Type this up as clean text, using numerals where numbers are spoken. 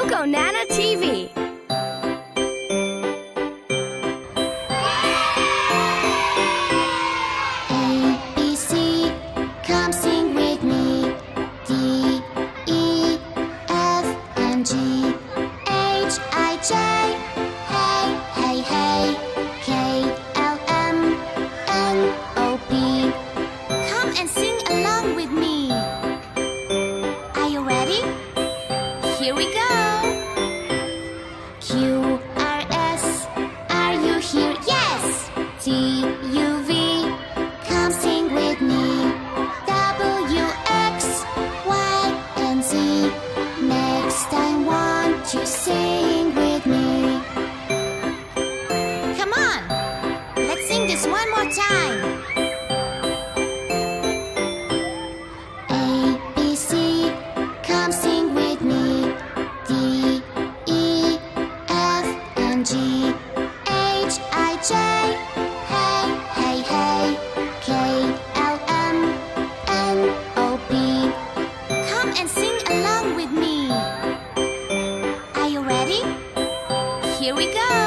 Coco Nana TV. A, B, C, come sing with me. D, E, F, and G, H, I, J, hey, hey, hey. K, L, M, N, O, P. Come and sing along with me. Are you ready? Here we go. Q, R, S, are you here? Yes! T, U, V, come sing with me. W, X, Y, and Z. Next I want you sing with me. Come on, let's sing this one more time. A, B, C, come sing with me. D, E, F, and G, H, I, J, hey, hey, hey. K, L, M, N, O, P. Come and sing along with me. Are you ready? Here we go.